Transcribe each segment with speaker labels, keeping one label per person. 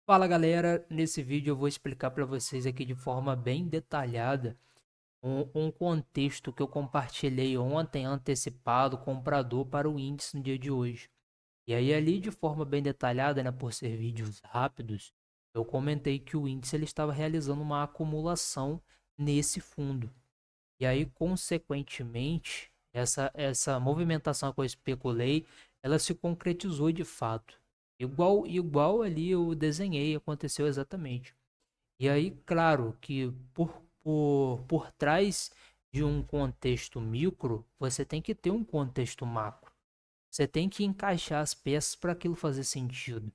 Speaker 1: Fala galera, nesse vídeo eu vou explicar para vocês aqui de forma bem detalhada um contexto que eu compartilhei ontem antecipado comprador para o índice no dia de hoje. E aí ali de forma bem detalhada, né, por ser vídeos rápidos, eu comentei que o índice ele estava realizando uma acumulação nesse fundo. E aí consequentemente, essa movimentação que eu especulei, ela se concretizou de fato. Igual ali eu desenhei, aconteceu exatamente. E aí, claro que por trás de um contexto micro, você tem que ter um contexto macro. Você tem que encaixar as peças para aquilo fazer sentido.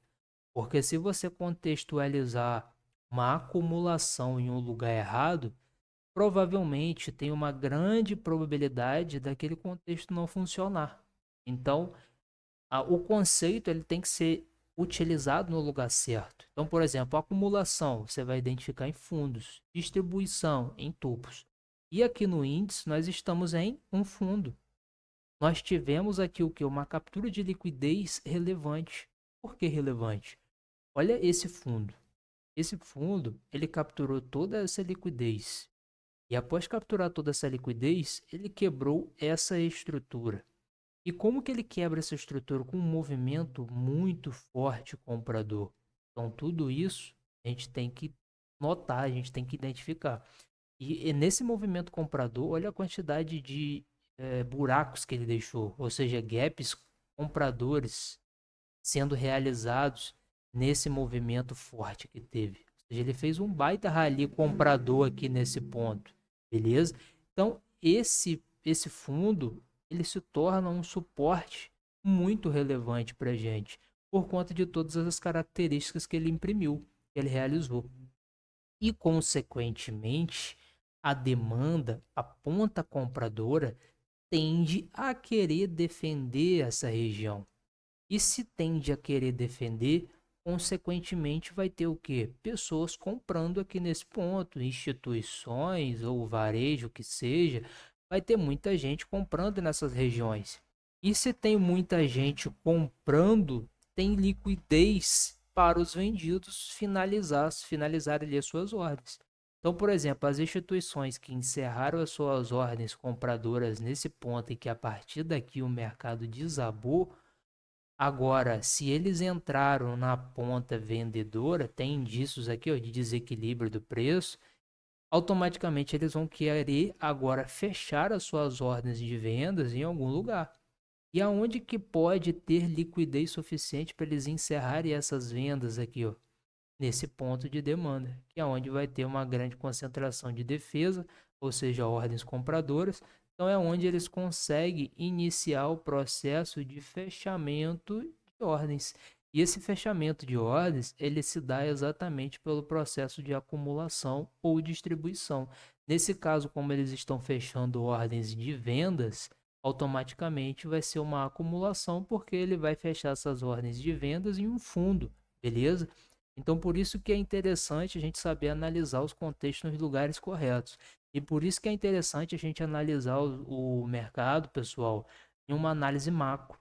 Speaker 1: Porque se você contextualizar uma acumulação em um lugar errado, provavelmente tem uma grande probabilidade daquele contexto não funcionar. Então, o conceito ele tem que ser utilizado no lugar certo. Então, por exemplo, acumulação você vai identificar em fundos, distribuição em topos. E aqui no índice nós estamos em um fundo. Nós tivemos aqui o que? Uma captura de liquidez relevante. Por que relevante? Olha esse fundo. Esse fundo ele capturou toda essa liquidez. E após capturar toda essa liquidez, ele quebrou essa estrutura. E como que ele quebra essa estrutura? Com um movimento muito forte comprador. Então, tudo isso a gente tem que notar, a gente tem que identificar. E nesse movimento comprador, olha a quantidade de buracos que ele deixou, ou seja, gaps compradores sendo realizados nesse movimento forte que teve. Ou seja, ele fez um baita rally comprador aqui nesse ponto, beleza? Então, esse fundo, ele se torna um suporte muito relevante para a gente, por conta de todas as características que ele imprimiu, que ele realizou. E, consequentemente, a demanda, a ponta compradora, tende a querer defender essa região. E se tende a querer defender, consequentemente vai ter o quê? Pessoas comprando aqui nesse ponto, instituições ou varejo que seja, vai ter muita gente comprando nessas regiões. E se tem muita gente comprando, tem liquidez para os vendidos finalizar ali as suas ordens. Então, por exemplo, as instituições que encerraram as suas ordens compradoras nesse ponto e que a partir daqui o mercado desabou. Agora, se eles entraram na ponta vendedora, tem indícios aqui ó, de desequilíbrio do preço, automaticamente eles vão querer agora fechar as suas ordens de vendas em algum lugar. E aonde que pode ter liquidez suficiente para eles encerrarem essas vendas aqui, ó? Nesse ponto de demanda, que é onde vai ter uma grande concentração de defesa, ou seja, ordens compradoras. Então é onde eles conseguem iniciar o processo de fechamento de ordens. E esse fechamento de ordens, ele se dá exatamente pelo processo de acumulação ou distribuição. Nesse caso, como eles estão fechando ordens de vendas, automaticamente vai ser uma acumulação, porque ele vai fechar essas ordens de vendas em um fundo, beleza? Então, por isso que é interessante a gente saber analisar os contextos nos lugares corretos. E por isso que é interessante a gente analisar o mercado, pessoal, em uma análise macro.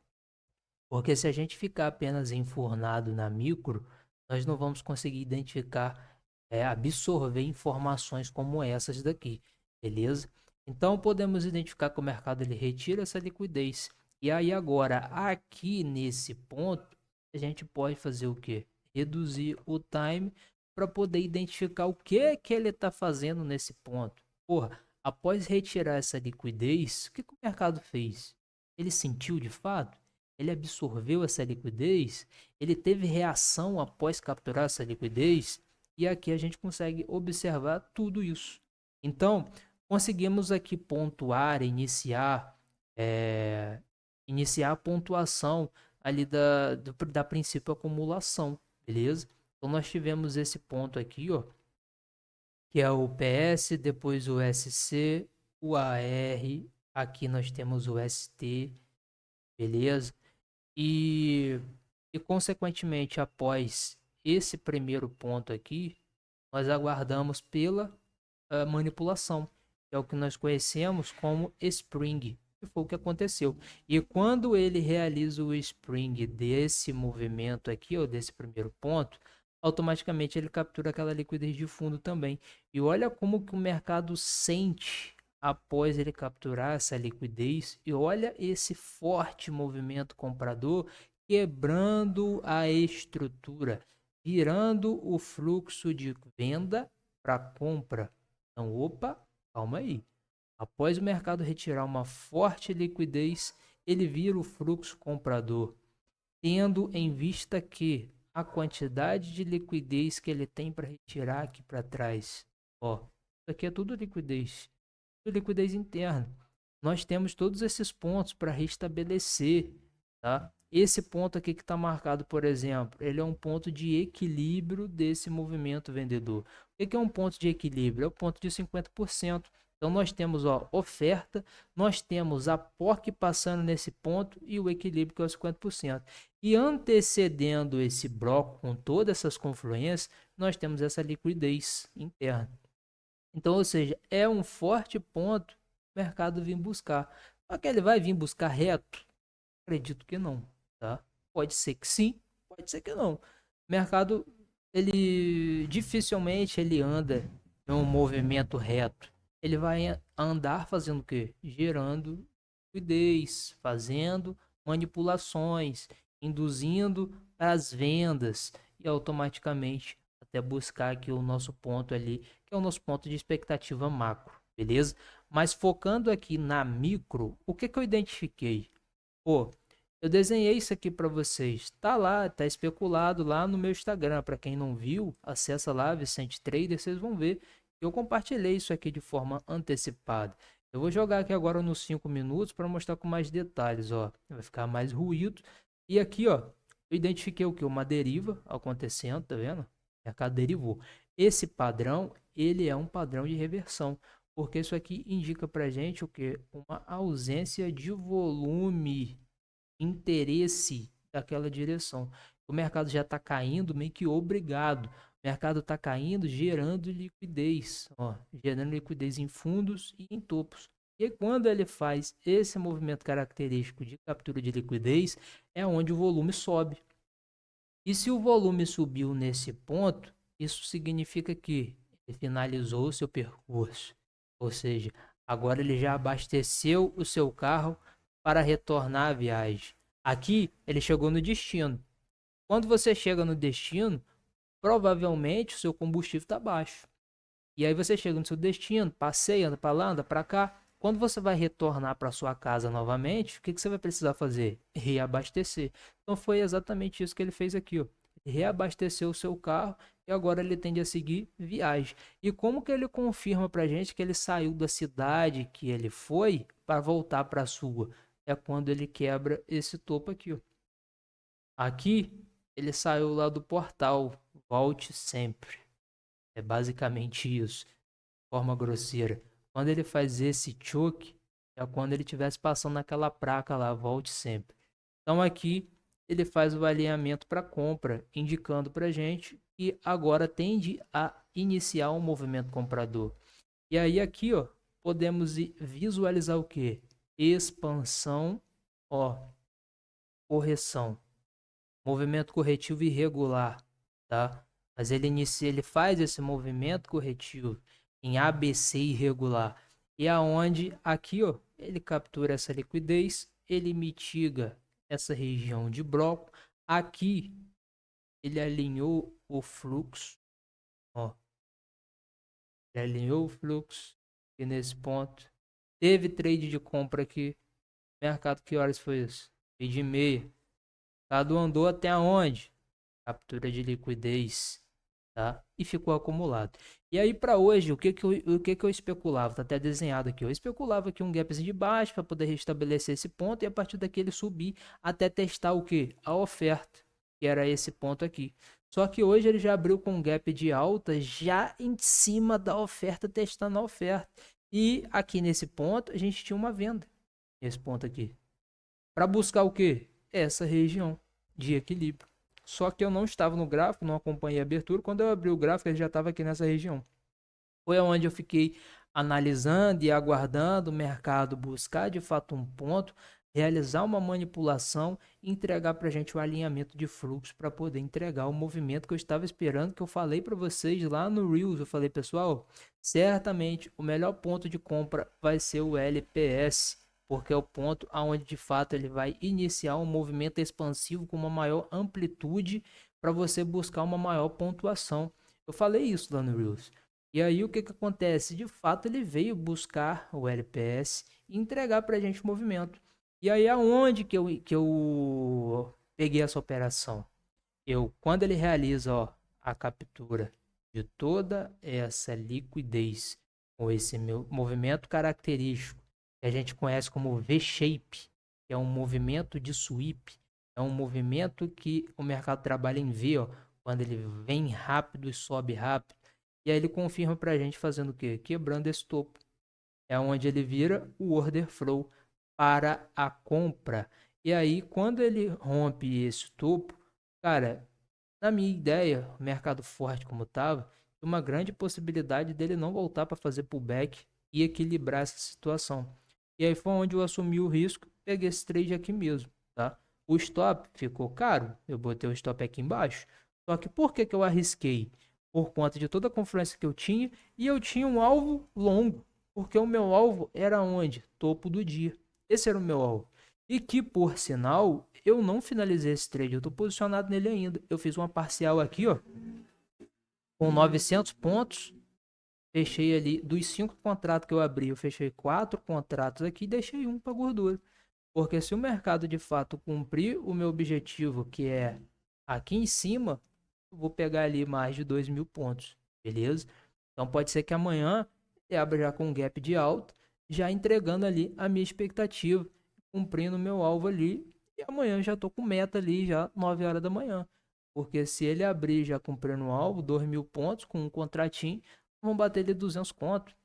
Speaker 1: Porque se a gente ficar apenas enfurnado na micro, nós não vamos conseguir identificar, absorver informações como essas daqui, beleza? Então, podemos identificar que o mercado ele retira essa liquidez. E aí agora, aqui nesse ponto, a gente pode fazer o quê? Reduzir o time para poder identificar o que ele está fazendo nesse ponto. Porra, após retirar essa liquidez, o que o mercado fez? Ele sentiu de fato? Ele absorveu essa liquidez? Ele teve reação após capturar essa liquidez? E aqui a gente consegue observar tudo isso. Então, conseguimos aqui pontuar, é, iniciar a pontuação ali da princípio acumulação, beleza? Então nós tivemos esse ponto aqui, ó, que é o PS, depois o SC, o AR, aqui nós temos o ST, beleza? E, e consequentemente, após esse primeiro ponto aqui, nós aguardamos pela manipulação, que é o que nós conhecemos como Spring, que foi o que aconteceu. E quando ele realiza o Spring desse movimento aqui, ou desse primeiro ponto, automaticamente ele captura aquela liquidez de fundo também. E olha como que o mercado sente após ele capturar essa liquidez, e olha esse forte movimento comprador quebrando a estrutura, virando o fluxo de venda para compra. Então, opa, calma aí. Após o mercado retirar uma forte liquidez, ele vira o fluxo comprador, tendo em vista que a quantidade de liquidez que ele tem para retirar aqui para trás, ó, isso aqui é tudo liquidez interna. Nós temos todos esses pontos para restabelecer, tá? Esse ponto aqui que está marcado, por exemplo, ele é um ponto de equilíbrio desse movimento vendedor. O que é um ponto de equilíbrio? É o ponto de 50%. Então nós temos, ó, oferta, nós temos a POC passando nesse ponto e o equilíbrio que é o 50%. E antecedendo esse bloco com todas essas confluências, nós temos essa liquidez interna. Então, ou seja, é um forte ponto o mercado vir buscar. Só que ele vai vir buscar reto? Acredito que não, tá? Pode ser que sim, pode ser que não. O mercado, ele dificilmente ele anda em um movimento reto. Ele vai andar fazendo o quê? Gerando liquidez, fazendo manipulações, induzindo as vendas e automaticamente até buscar aqui o nosso ponto ali, que é o nosso ponto de expectativa macro, beleza? Mas focando aqui na micro, o que que eu identifiquei? Pô, eu desenhei isso aqui para vocês. Tá lá, tá especulado lá no meu Instagram. Para quem não viu, acessa lá, Vicente Trader, vocês vão ver. Eu compartilhei isso aqui de forma antecipada. Eu vou jogar aqui agora nos 5 minutos para mostrar com mais detalhes, ó. Vai ficar mais ruído. E aqui, ó, eu identifiquei o que? Uma deriva acontecendo, tá vendo? O mercado derivou. Esse padrão, ele é um padrão de reversão, porque isso aqui indica pra gente o que? Uma ausência de volume, interesse daquela direção. O mercado já está caindo meio que obrigado. O mercado está caindo, gerando liquidez, ó, gerando liquidez em fundos e em topos. E quando ele faz esse movimento característico de captura de liquidez, é onde o volume sobe. E se o volume subiu nesse ponto, isso significa que ele finalizou o seu percurso. Ou seja, agora ele já abasteceu o seu carro para retornar à viagem. Aqui ele chegou no destino. Quando você chega no destino, provavelmente o seu combustível está baixo. E aí você chega no seu destino, passeia, anda para lá, anda para cá. Quando você vai retornar para sua casa novamente, o que, que você vai precisar fazer? Reabastecer. Então foi exatamente isso que ele fez aqui, ó. Reabasteceu o seu carro e agora ele tende a seguir viagem. E como que ele confirma para a gente que ele saiu da cidade que ele foi para voltar para a sua? É quando ele quebra esse topo aqui, ó. Aqui ele saiu lá do portal, volte sempre. É basicamente isso, de forma grosseira. Quando ele faz esse choke, é quando ele estivesse passando naquela placa lá, volte sempre. Então aqui ele faz o alinhamento para compra, indicando para gente que agora tende a iniciar um movimento comprador. E aí aqui, ó, podemos visualizar o que? Expansão, ó, correção, movimento corretivo irregular, tá? Mas ele inicia, ele faz esse movimento corretivo em ABC irregular. E aonde aqui, ó, ele captura essa liquidez, ele mitiga essa região de bloco. Aqui ele alinhou o fluxo, ó. Ele alinhou o fluxo e nesse ponto teve trade de compra aqui. Mercado, que horas foi isso? Trade e meia. Mercado andou até onde? Captura de liquidez, tá? E ficou acumulado. E aí para hoje, o que que eu especulava? Tá até desenhado aqui. Eu especulava que um gapzinho de baixo para poder restabelecer esse ponto e a partir daqui ele subir até testar o que? A oferta, que era esse ponto aqui. Só que hoje ele já abriu com um gap de alta já em cima da oferta, testando a oferta. E aqui nesse ponto a gente tinha uma venda, nesse ponto aqui, para buscar o que? Essa região de equilíbrio. Só que eu não estava no gráfico, não acompanhei a abertura. Quando eu abri o gráfico, ele já estava aqui nessa região. Foi onde eu fiquei analisando e aguardando o mercado buscar de fato um ponto realizar uma manipulação e entregar para a gente o alinhamento de fluxo para poder entregar o movimento que eu estava esperando, que eu falei para vocês lá no Reels. Eu falei, pessoal, certamente o melhor ponto de compra vai ser o LPS, porque é o ponto aonde de fato ele vai iniciar um movimento expansivo com uma maior amplitude para você buscar uma maior pontuação. Eu falei isso lá no Reels. E aí o que que acontece? De fato ele veio buscar o LPS e entregar para a gente o movimento. E aí aonde que eu peguei essa operação? Quando ele realiza, ó, a captura de toda essa liquidez com esse meu movimento característico, que a gente conhece como V-shape, que é um movimento de sweep, é um movimento que o mercado trabalha em V, ó, quando ele vem rápido e sobe rápido. E aí ele confirma para a gente fazendo o quê? Quebrando esse topo. É onde ele vira o order flow para a compra. E aí, quando ele rompe esse topo, cara, na minha ideia, o mercado forte como estava, uma grande possibilidade dele não voltar para fazer pullback e equilibrar essa situação. E aí foi onde eu assumi o risco, peguei esse trade aqui mesmo, tá? O stop ficou caro, eu botei o stop aqui embaixo. Só que por que que eu arrisquei? Por conta de toda a confluência que eu tinha e eu tinha um alvo longo, porque o meu alvo era onde? Topo do dia. Esse era o meu alvo. E que, por sinal, eu não finalizei esse trade. Eu tô posicionado nele ainda. Eu fiz uma parcial aqui, ó, com 900 pontos. Fechei ali, dos 5 contratos que eu abri, eu fechei 4 contratos aqui e deixei um para gordura. Porque se o mercado de fato cumprir o meu objetivo, que é aqui em cima, eu vou pegar ali mais de 2.000 pontos, beleza? Então pode ser que amanhã eu abra já com um gap de alta, já entregando ali a minha expectativa, cumprindo o meu alvo ali, e amanhã eu já tô com meta ali, já 9 horas da manhã. Porque se ele abrir já cumprindo o alvo, 2.000 pontos com um contratinho, vão bater ali 200 conto,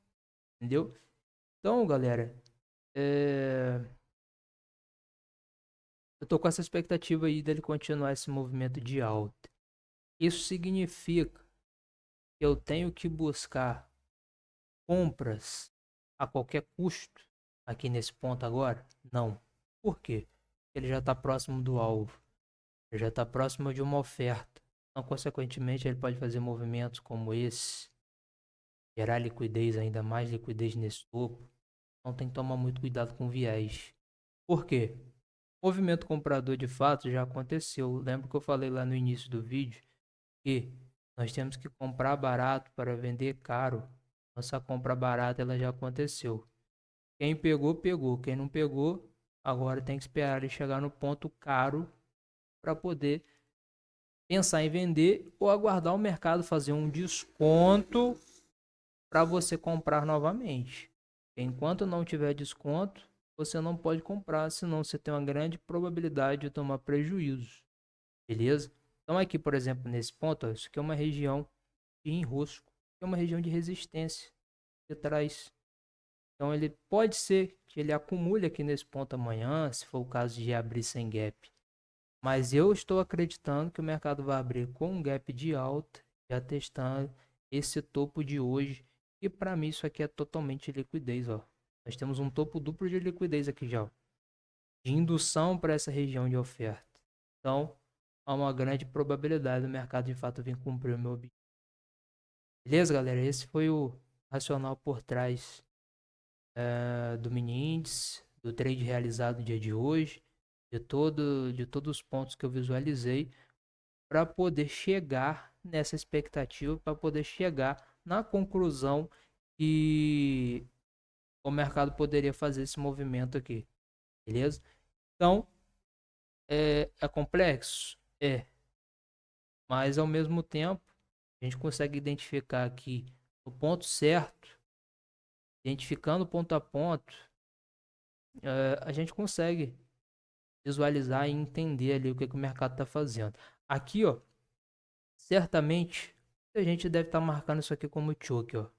Speaker 1: entendeu? Então, galera, eu tô com essa expectativa aí dele continuar esse movimento de alta. Isso significa que eu tenho que buscar compras a qualquer custo aqui nesse ponto agora? Não. Por quê? Ele já está próximo do alvo, ele já está próximo de uma oferta. Então, consequentemente, ele pode fazer movimentos como esse, gerar liquidez, ainda mais liquidez nesse topo. Então, tem que tomar muito cuidado com viés. Por quê? O movimento comprador de fato já aconteceu. Lembra que eu falei lá no início do vídeo que nós temos que comprar barato para vender caro. Nossa compra barata ela já aconteceu. Quem pegou, pegou. Quem não pegou, agora tem que esperar ele chegar no ponto caro para poder pensar em vender ou aguardar o mercado fazer um desconto para você comprar novamente. Enquanto não tiver desconto, você não pode comprar, senão você tem uma grande probabilidade de tomar prejuízo. Beleza? Então aqui, por exemplo, nesse ponto, ó, isso aqui é uma região de enrosco, que é uma região de resistência que traz. Então ele pode ser que ele acumule aqui nesse ponto amanhã, se for o caso de abrir sem gap. Mas eu estou acreditando que o mercado vai abrir com um gap de alta, já testando esse topo de hoje. E para mim isso aqui é totalmente liquidez, ó. Nós temos um topo duplo de liquidez aqui já, ó, de indução para essa região de oferta. Então, há uma grande probabilidade do mercado de fato vir cumprir o meu objetivo. Beleza, galera? Esse foi o racional por trás do mini índice, do trade realizado no dia de hoje, de todos os pontos que eu visualizei para poder chegar nessa expectativa, para poder chegar na conclusão que o mercado poderia fazer esse movimento aqui, beleza? Então, é complexo? É, mas ao mesmo tempo, a gente consegue identificar aqui o ponto certo, identificando ponto a ponto, a gente consegue visualizar e entender ali o que, que o mercado está fazendo. Aqui, ó, certamente a gente deve estar marcando isso aqui como choke, ó.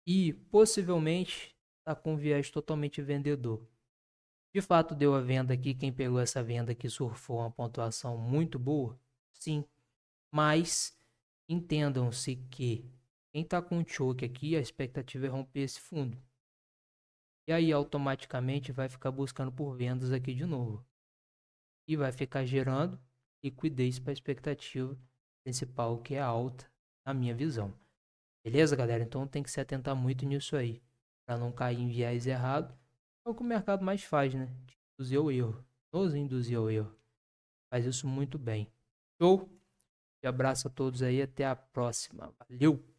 Speaker 1: E possivelmente está com viés totalmente vendedor. De fato, deu a venda aqui. Quem pegou essa venda aqui surfou uma pontuação muito boa? Sim. Mas entendam-se que quem está com choke aqui, a expectativa é romper esse fundo. E aí automaticamente vai ficar buscando por vendas aqui de novo. E vai ficar gerando liquidez para a expectativa principal, que é alta, na minha visão. Beleza, galera? Então tem que se atentar muito nisso aí, para não cair em viés errado. É o que o mercado mais faz, né? Te induzir ao erro. Nos induzir ao erro. Faz isso muito bem. Show? Um abraço a todos aí, até a próxima. Valeu!